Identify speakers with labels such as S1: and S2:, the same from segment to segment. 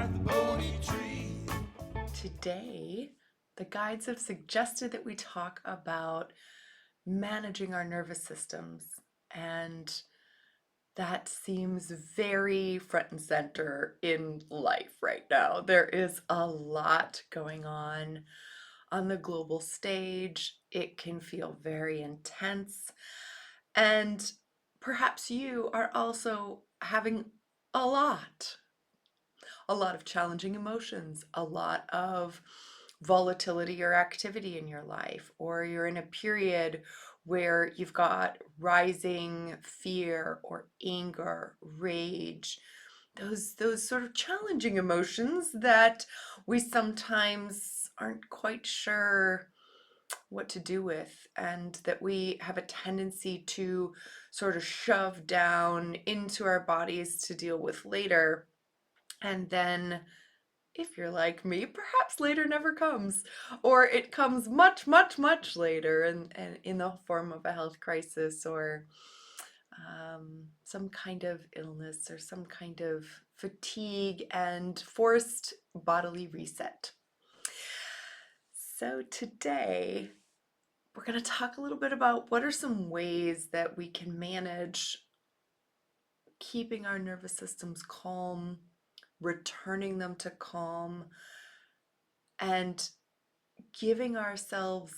S1: the Bodhi tree.
S2: Today, the guides have suggested that we talk about managing our nervous systems, and that seems very front and center in life right now. There is a lot going on the global stage. It can feel very intense, and perhaps you are also having a lot a lot of challenging emotions, a lot of volatility or activity in your life, or you're in a period where you've got rising fear or anger, rage, those sort of challenging emotions that we sometimes aren't quite sure what to do with, and that we have a tendency to sort of shove down into our bodies to deal with later. And then, if you're like me, perhaps later never comes, or it comes much, much, much later, and in the form of a health crisis, or some kind of illness, or some kind of fatigue and forced bodily reset. So today, we're going to talk a little bit about what are some ways that we can manage keeping our nervous systems calm, returning them to calm, and giving ourselves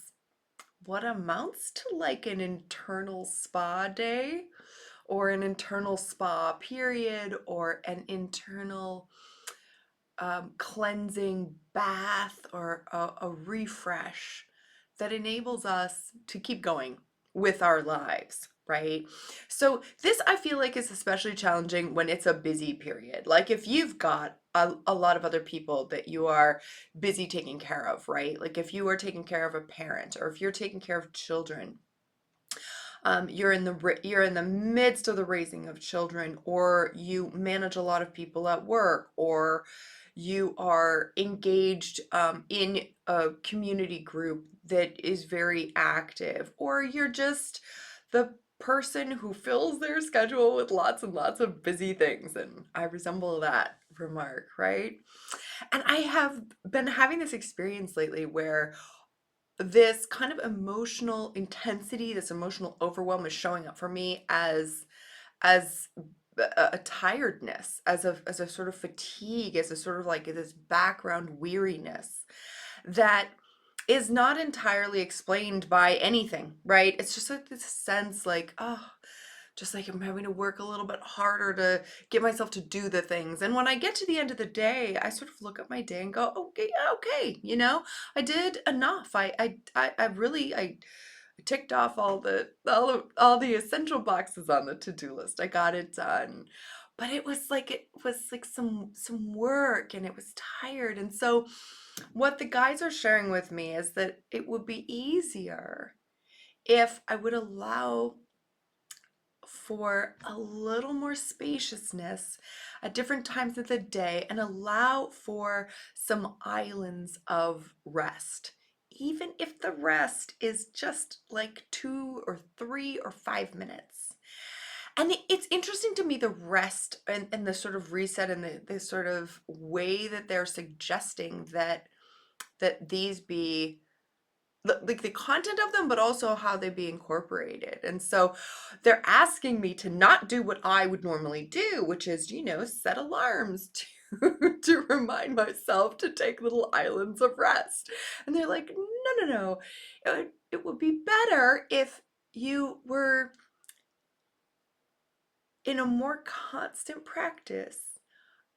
S2: what amounts to like an internal spa day, or an internal spa period, or an internal cleansing bath, or a refresh that enables us to keep going with our lives, right? So this, I feel like, is especially challenging when it's a busy period. Like if you've got a lot of other people that you are busy taking care of, right? Like if you are taking care of a parent, or if you're taking care of children, you're in the midst of the raising of children, or you manage a lot of people at work, or you are engaged in a community group that is very active, or you're just the person who fills their schedule with lots and lots of busy things. And I resemble that remark, right? And I have been having this experience lately where this kind of emotional intensity, this emotional overwhelm is showing up for me as a tiredness, as a sort of fatigue, as a sort of like this background weariness that is not entirely explained by anything, right? It's just like this sense like, oh, just like I'm having to work a little bit harder to get myself to do the things. And when I get to the end of the day, I sort of look at my day and go, okay, okay, I did enough. I really, I ticked off all the essential boxes on the to-do list. I got it done. But it was like some work, and it was tired. And so what the guys are sharing with me is that it would be easier if I would allow for a little more spaciousness at different times of the day, and allow for some islands of rest, even if the rest is just like 2 or 3 or 5 minutes. And it's interesting to me, the rest and the sort of reset, and the sort of way that they're suggesting that these be like the content of them, but also how they be incorporated. And so they're asking me to not do what I would normally do, which is, set alarms to remind myself to take little islands of rest. And they're like, no, no, no. It would be better if you were in a more constant practice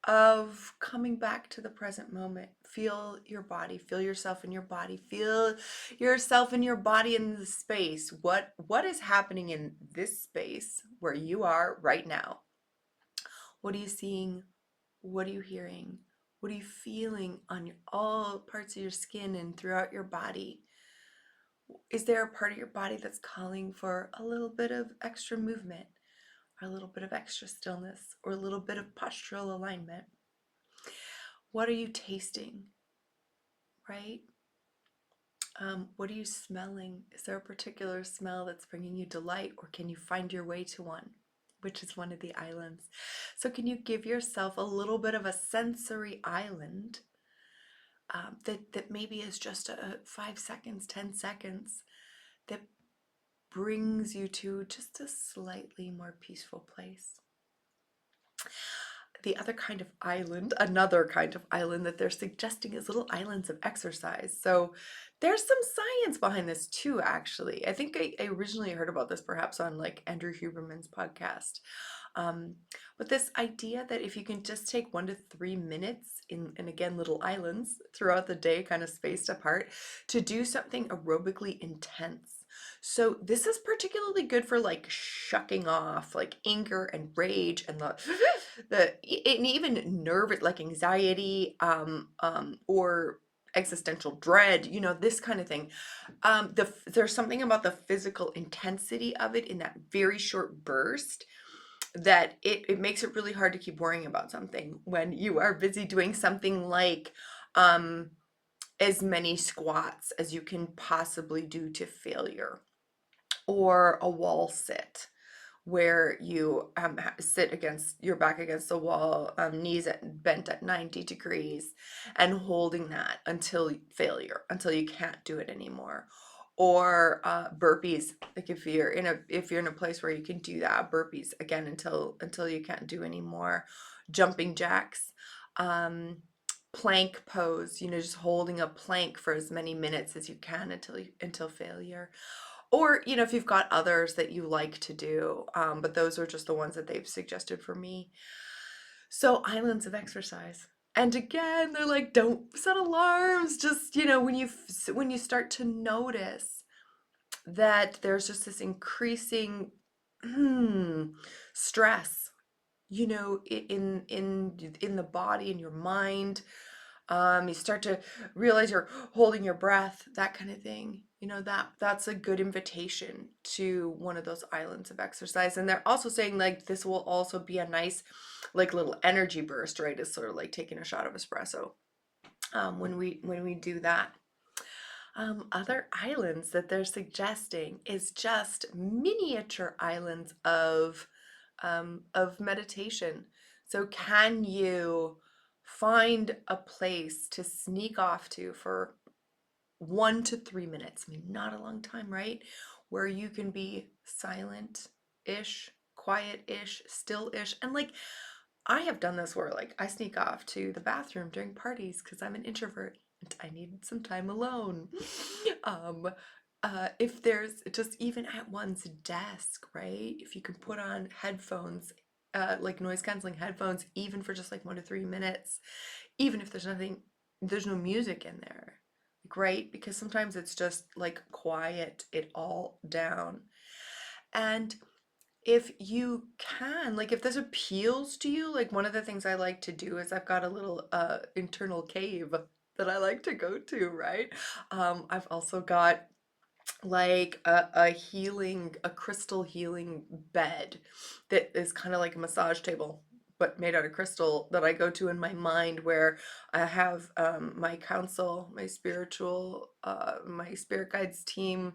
S2: of coming back to the present moment. Feel your body, feel yourself in your body, feel yourself in your body in the space. What is happening in this space where you are right now? What are you seeing? What are you hearing? What are you feeling on all parts of your skin and throughout your body? Is there a part of your body that's calling for a little bit of extra movement, or a little bit of extra stillness, or a little bit of postural alignment? What are you tasting, right? What are you smelling? Is there a particular smell that's bringing you delight, or can you find your way to one which is one of the islands. So can you give yourself a little bit of a sensory island that maybe is just 5 seconds, 10 seconds, that brings you to just a slightly more peaceful place? The other kind of island, another kind of island that they're suggesting, is little islands of exercise. So there's some science behind this too, actually. I think I originally heard about this perhaps on like Andrew Huberman's podcast. Um, but this idea that if you can just take 1 to 3 minutes and again, little islands throughout the day, kind of spaced apart, to do something aerobically intense. So this is particularly good for like shucking off like anger and rage and and even nervous, like anxiety, or existential dread, this kind of thing. There's something about the physical intensity of it in that very short burst that it makes it really hard to keep worrying about something when you are busy doing something like um, as many squats as you can possibly do to failure, or a wall sit where you sit against your back against the wall, knees bent at 90 degrees, and holding that until failure, until you can't do it anymore. Or burpees, like if you're in a place where you can do that, burpees again until you can't do anymore. Jumping jacks, um, plank pose, just holding a plank for as many minutes as you can until failure. Or, if you've got others that you like to do, but those are just the ones that they've suggested for me. So, islands of exercise. And again, they're like, don't set alarms. Just, when you start to notice that there's just this increasing stress, in the body, in your mind, you start to realize you're holding your breath, that kind of thing. That's a good invitation to one of those islands of exercise. And they're also saying like this will also be a nice like little energy burst, right? It's sort of like taking a shot of espresso when we do that. Other islands that they're suggesting is just miniature islands of meditation. So can you find a place to sneak off to for 1 to 3 minutes? I mean, not a long time, right? Where you can be silent-ish, quiet-ish, still-ish. And like I have done this where like I sneak off to the bathroom during parties because I'm an introvert and I need some time alone. Um, if there's just even at one's desk, right? If you can put on headphones, like noise canceling headphones, even for just like 1 to 3 minutes, even if there's no music in there, like, right? Because sometimes it's just like quiet it all down. And if you can, like if this appeals to you, like one of the things I like to do is I've got a little internal cave that I like to go to, right? I've also got like a crystal healing bed that is kind of like a massage table but made out of crystal that I go to in my mind, where I have my council, my spirit guides team,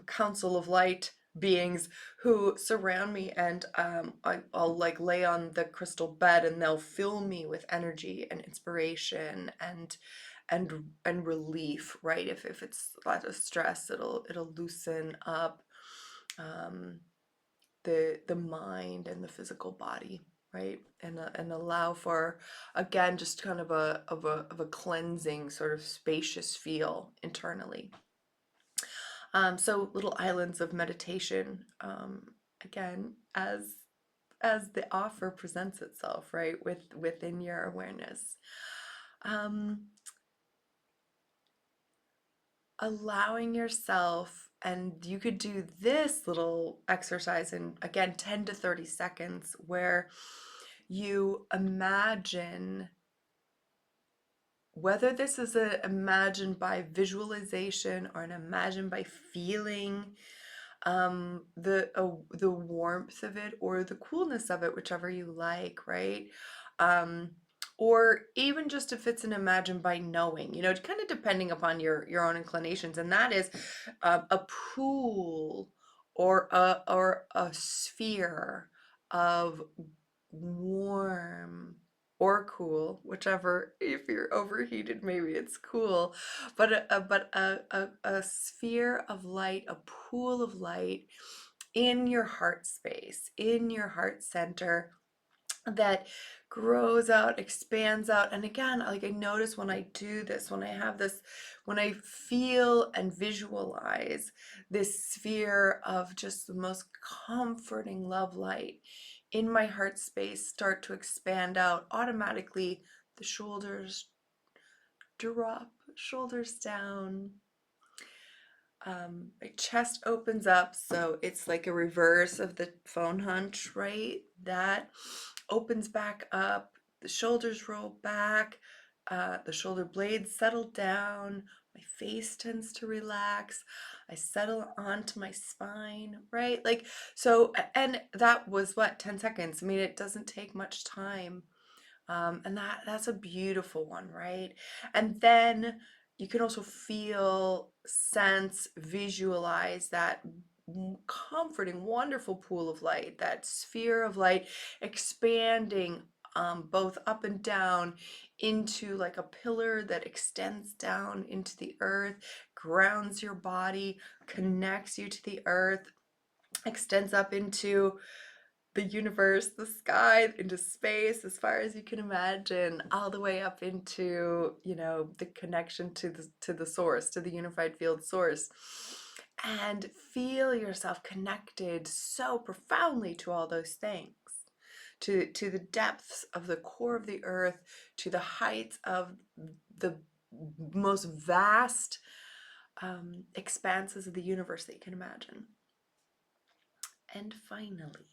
S2: council of light beings who surround me, and I'll like lay on the crystal bed and they'll fill me with energy and inspiration and relief, right? If it's a lot of stress, it'll loosen up um, the mind and the physical body, right? And allow for, again, just kind of a cleansing sort of spacious feel internally. So little islands of meditation, again, as the offer presents itself, right, within your awareness. Um, Allowing yourself, and you could do this little exercise in again 10 to 30 seconds, where you imagine, whether this is imagined by visualization or an imagined by feeling, the warmth of it or the coolness of it, whichever you like, right? Um, or even just if it's an imagine by knowing, kind of depending upon your own inclinations, and that is a pool or a sphere of warm or cool, whichever, if you're overheated, maybe it's cool, but a sphere of light, a pool of light in your heart space, in your heart center, that grows out, expands out. And again, like I notice when I do this, when I have this, when I feel and visualize this sphere of just the most comforting love light in my heart space start to expand out, automatically the shoulders drop, shoulders down. My chest opens up, so it's like a reverse of the phone hunch, right? That opens back up, the shoulders roll back, the shoulder blades settle down, my face tends to relax, I settle onto my spine, right? Like, so, and that was what, 10 seconds? I mean, it doesn't take much time. And that's a beautiful one, right? And then you can also feel, sense, visualize that comforting, wonderful pool of light, that sphere of light expanding both up and down into like a pillar that extends down into the earth, grounds your body, connects you to the earth, extends up into the universe, the sky, into space, as far as you can imagine, all the way up into, you know, the connection to the source, to the unified field source. And feel yourself connected so profoundly to all those things. To the depths of the core of the earth, to the heights of the most vast expanses of the universe that you can imagine. And finally,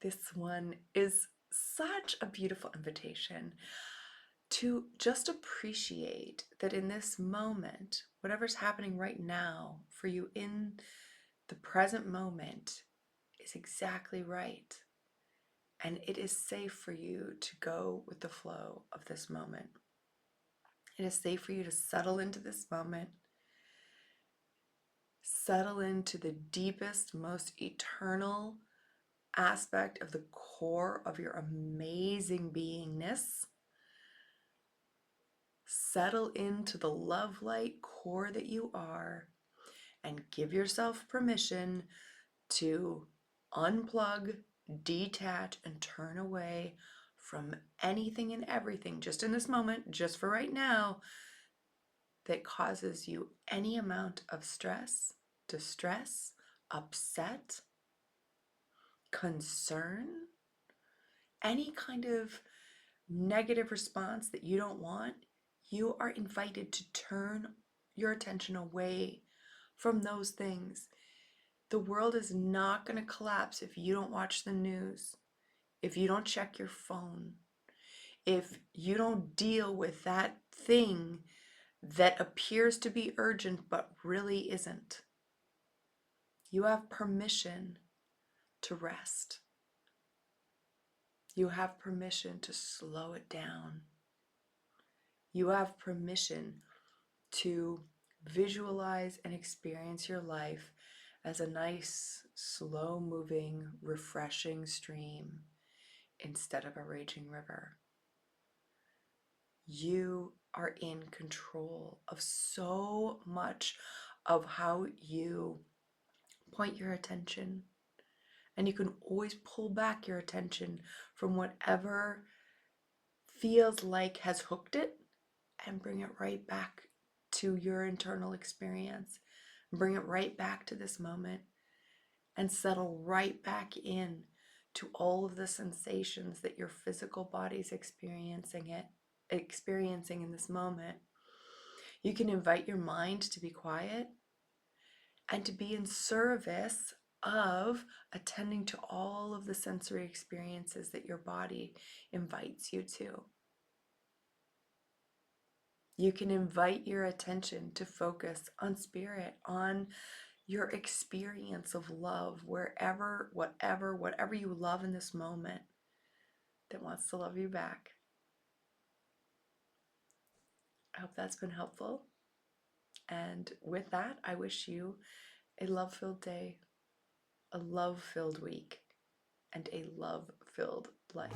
S2: this one is such a beautiful invitation to just appreciate that in this moment, whatever's happening right now for you in the present moment is exactly right. And it is safe for you to go with the flow of this moment. It is safe for you to settle into this moment, settle into the deepest, most eternal aspect of the core of your amazing beingness. Settle into the love light core that you are and give yourself permission to unplug, detach, and turn away from anything and everything just in this moment, just for right now, that causes you any amount of stress, distress, upset, concern, any kind of negative response that you don't want. You are invited to turn your attention away from those things. The world is not going to collapse if you don't watch the news, if you don't check your phone, if you don't deal with that thing that appears to be urgent but really isn't. You have permission to rest. You have permission to slow it down. You have permission to visualize and experience your life as a nice, slow moving, refreshing stream instead of a raging river. You are in control of so much of how you point your attention. And you can always pull back your attention from whatever feels like has hooked it and bring it right back to your internal experience. Bring it right back to this moment and settle right back in to all of the sensations that your physical body's experiencing in this moment. You can invite your mind to be quiet and to be in service of attending to all of the sensory experiences that your body invites you to. You can invite your attention to focus on spirit, on your experience of love, wherever, whatever you love in this moment that wants to love you back. I hope that's been helpful. And with that, I wish you a love-filled day, a love-filled week. and a love-filled life.